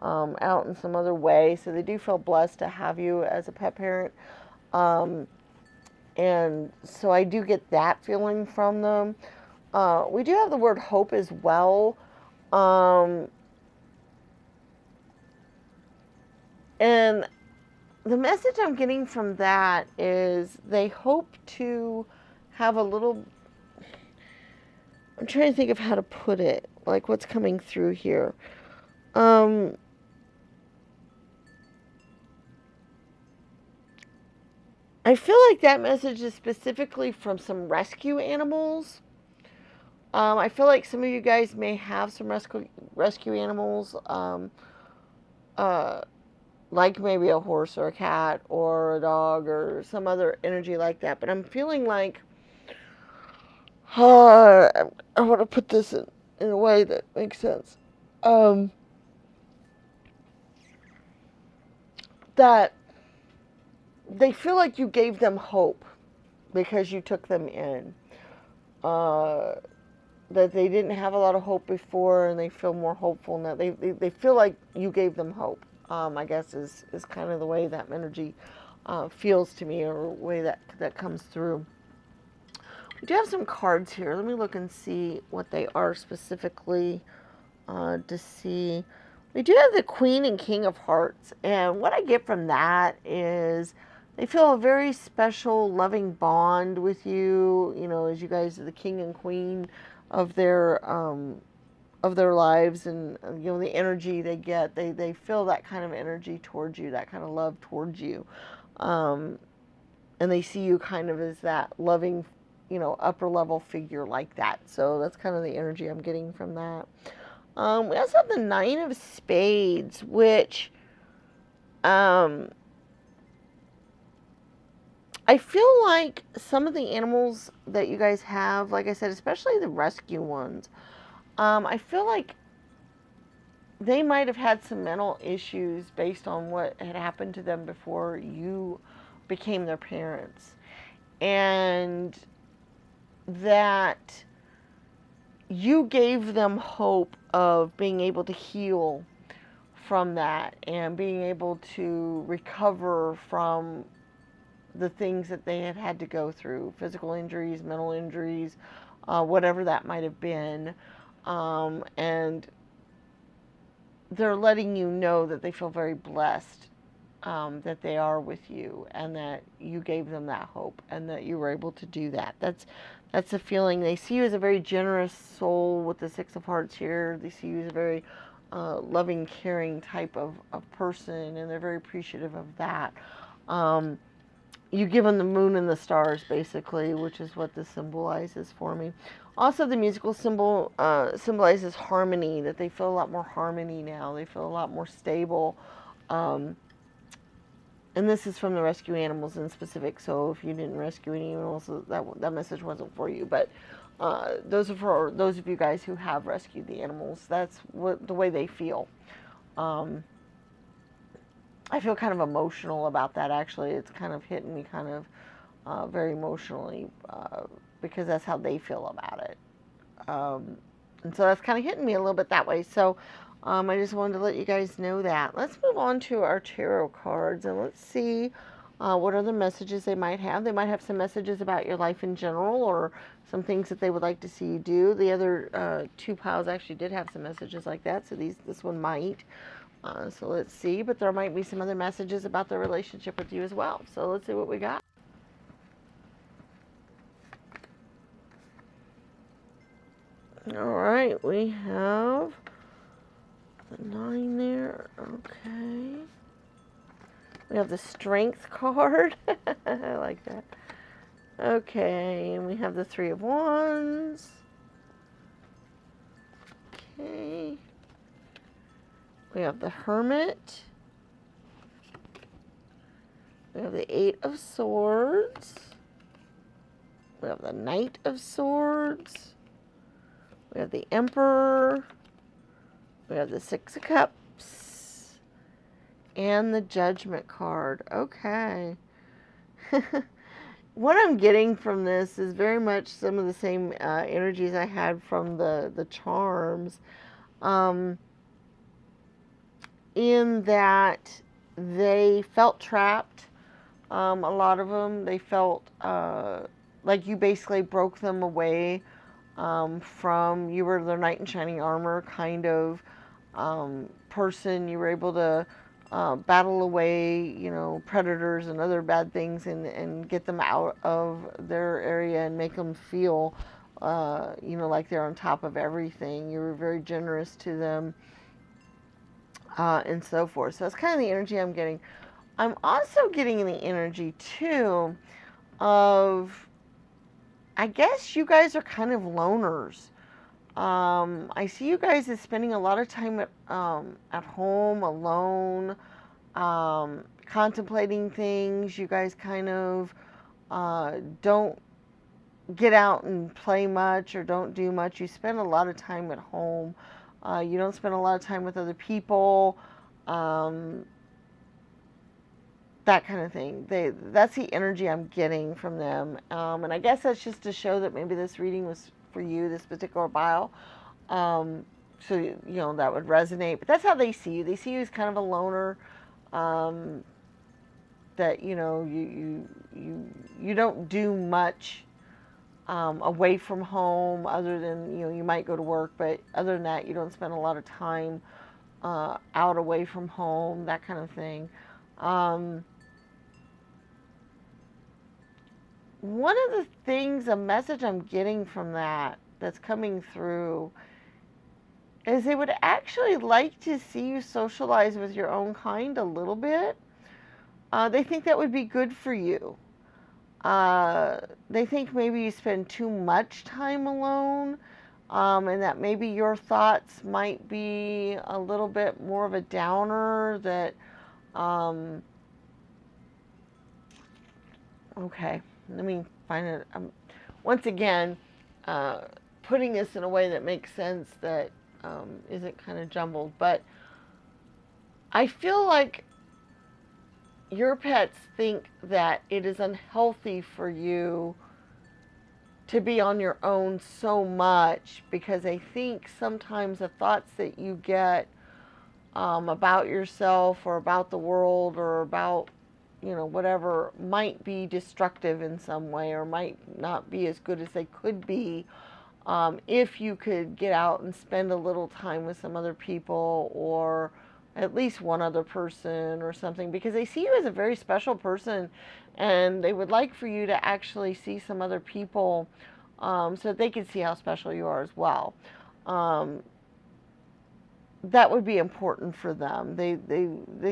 out in some other way. So they do feel blessed to have you as a pet parent. And so I do get that feeling from them. We do have the word hope as well. And the message I'm getting from that is they hope to have a little. I'm trying to think of how to put it, like what's coming through here. I feel like that message is specifically from some rescue animals. I feel like some of you guys may have some rescue animals, uh, like maybe a horse or a cat or a dog or some other energy like that. But I'm feeling like I want to put this in a way that makes sense. That they feel like you gave them hope because you took them in. That they didn't have a lot of hope before, and they feel more hopeful now. They feel like you gave them hope. I guess is kind of the way that energy feels to me, or way that comes through. We do have some cards here. Let me look and see what they are specifically to see. We do have the Queen and King of Hearts, and what I get from that is they feel a very special, loving bond with you. You know, as you guys are the King and Queen of their lives, and you know the energy they get. They feel that kind of energy towards you, that kind of love towards you, and they see you kind of as that loving, you know, upper level figure like that. So that's kind of the energy I'm getting from that. We also have the Nine of Spades, which I feel like some of the animals that you guys have, like I said, especially the rescue ones, I feel like they might have had some mental issues based on what had happened to them before you became their parents. And that you gave them hope of being able to heal from that and being able to recover from the things that they had had to go through, physical injuries, mental injuries, whatever that might have been. And they're letting you know that they feel very blessed, that they are with you, and that you gave them that hope, and that you were able to do that. That's a feeling. They see you as a very generous soul with the Six of Hearts here. They see you as a very loving, caring type of person, and they're very appreciative of that. You give them the moon and the stars, basically, which is what this symbolizes for me. Also, the musical symbol symbolizes harmony, that they feel a lot more harmony now. They feel a lot more stable. And this is from the rescue animals in specific, so if you didn't rescue any animals, that message wasn't for you. But those are for those of you guys who have rescued the animals. That's the way they feel. I feel kind of emotional about that, actually. It's kind of hitting me kind of very emotionally because that's how they feel about it. And so that's kind of hitting me a little bit that way. So I just wanted to let you guys know that. Let's move on to our tarot cards, and let's see what other messages they might have. They might have some messages about your life in general, or some things that they would like to see you do. The other two piles actually did have some messages like that, so this one might. So let's see, but there might be some other messages about their relationship with you as well. So let's see what we got. All right, we have the 9 there. Okay. We have the Strength card. I like that. Okay, and we have the 3 of Wands. Okay. We have the Hermit. We have the 8 of Swords. We have the Knight of Swords. We have the Emperor. We have the 6 of Cups. And the Judgment card. Okay. What I'm getting from this is very much some of the same energies I had from the charms. In that they felt trapped. A lot of them, they felt like you basically broke them away from, you were their knight in shining armor kind of person. You were able to battle away, you know, predators and other bad things, and get them out of their area and make them feel, you know, like they're on top of everything. You were very generous to them. And so forth. So that's kind of the energy I'm getting. I'm also getting the energy, too, of, I guess you guys are kind of loners. I see you guys as spending a lot of time at home, alone, contemplating things. You guys kind of don't get out and play much, or don't do much. You spend a lot of time at home. You don't spend a lot of time with other people, that kind of thing. That's the energy I'm getting from them. And I guess that's just to show that maybe this reading was for you, this particular pile. So, you know, that would resonate. But that's how they see you. They see you as kind of a loner, that, you know, you don't do much away from home, other than, you might go to work, but other than that, you don't spend a lot of time out away from home, that kind of thing. One of the things, a message I'm getting from that's coming through, is they would actually like to see you socialize with your own kind a little bit. They think that would be good for you. They think maybe you spend too much time alone, and that maybe your thoughts might be a little bit more of a downer. Okay, let me find it. Once again, uh, putting this in a way that makes sense, that isn't kind of jumbled. But I feel like your pets think that it is unhealthy for you to be on your own so much, because they think sometimes the thoughts that you get about yourself or about the world or about, whatever, might be destructive in some way, or might not be as good as they could be, if you could get out and spend a little time with some other people, or at least one other person or something, because they see you as a very special person, and they would like for you to actually see some other people, so that they can see how special you are as well. That would be important for them. They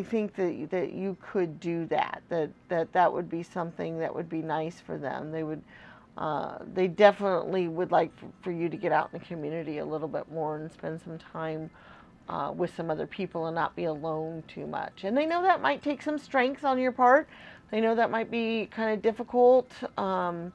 think that you could do that would be something that would be nice for them. They definitely would like for you to get out in the community a little bit more and spend some time with some other people and not be alone too much. And they know that might take some strength on your part. They know that might be kind of difficult to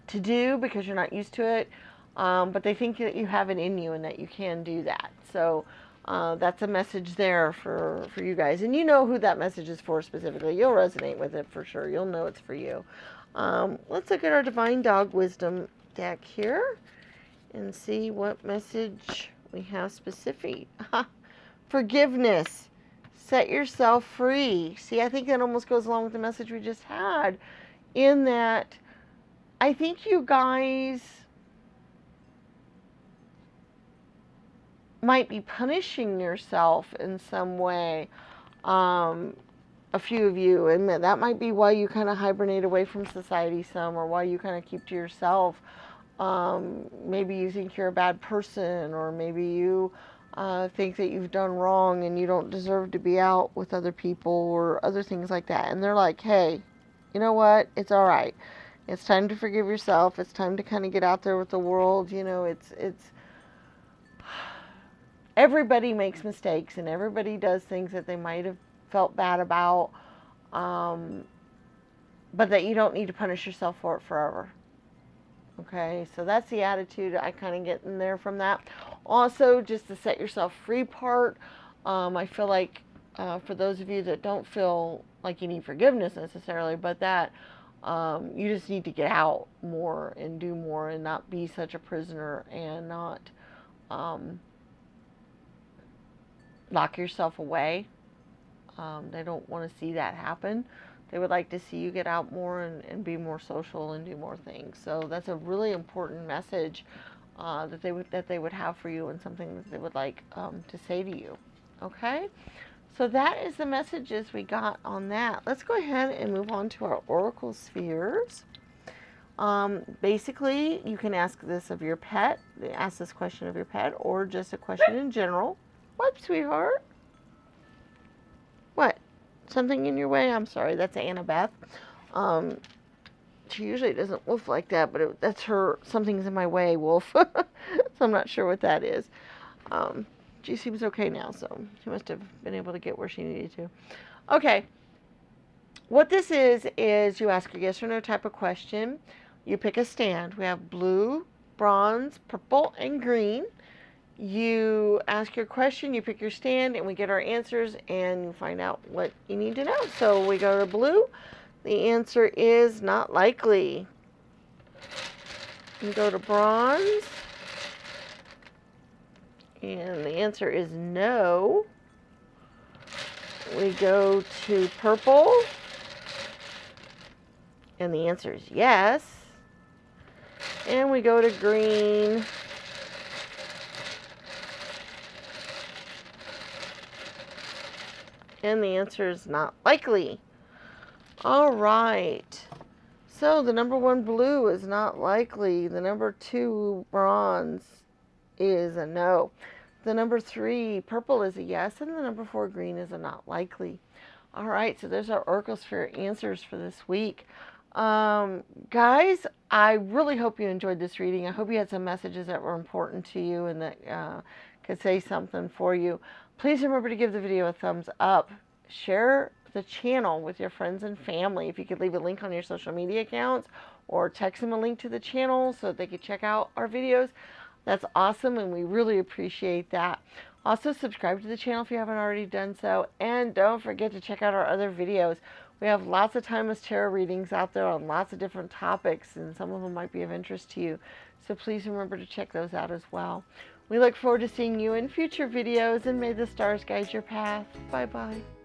do because you're not used to it. But they think that you have it in you and that you can do that. So that's a message there for you guys. And you know who that message is for specifically. You'll resonate with it for sure. You'll know it's for you. Let's look at our Divine Dog Wisdom deck here and see what message we have specific. Forgiveness. Set yourself free. See, I think that almost goes along with the message we just had, in that I think you guys might be punishing yourself in some way, a few of you, and that might be why you kind of hibernate away from society some, or why you kind of keep to yourself. Maybe you think you're a bad person, or maybe you think that you've done wrong and you don't deserve to be out with other people, or other things like that. And they're like, hey, you know what? It's all right. It's time to forgive yourself. It's time to kind of get out there with the world. It's everybody makes mistakes, and everybody does things that they might have felt bad about, but that you don't need to punish yourself for it forever. Okay, so that's the attitude I kind of get in there from that. Also, just the set yourself free part, I feel like for those of you that don't feel like you need forgiveness necessarily, but that you just need to get out more and do more and not be such a prisoner, and not lock yourself away. They don't want to see that happen. They would like to see you get out more and be more social and do more things. So that's a really important message that they would have for you, and something that they would like to say to you. Okay? So that is the messages we got on that. Let's go ahead and move on to our Oracle spheres. Basically, you can ask this of your pet, ask this question of your pet, or just a question in general. What, sweetheart? What? Something in your way? I'm sorry, that's Annabeth. She usually doesn't wolf like that, but that's her something's in my way wolf. So I'm not sure what that is. She seems okay now, so she must have been able to get where she needed to. Okay. What this is you ask a yes or no type of question. You pick a stand. We have blue, bronze, purple, and green. You ask your question, you pick your stand, and we get our answers, and you find out what you need to know. So we go to blue. The answer is not likely. You go to bronze, and the answer is no. We go to purple, and the answer is yes. And we go to green. And the answer is not likely. All right. So the number 1 blue is not likely. The number 2 bronze is a no. The number 3 purple is a yes. And the number 4 green is a not likely. All right. So there's our Oracle Sphere answers for this week. Guys, I really hope you enjoyed this reading. I hope you had some messages that were important to you and that could say something for you. Please remember to give the video a thumbs up. Share the channel with your friends and family. If you could leave a link on your social media accounts or text them a link to the channel so that they could check out our videos, that's awesome, and we really appreciate that. Also, subscribe to the channel if you haven't already done so, and don't forget to check out our other videos. We have lots of timeless tarot readings out there on lots of different topics, and some of them might be of interest to you. So please remember to check those out as well. We look forward to seeing you in future videos, and may the stars guide your path. Bye-bye.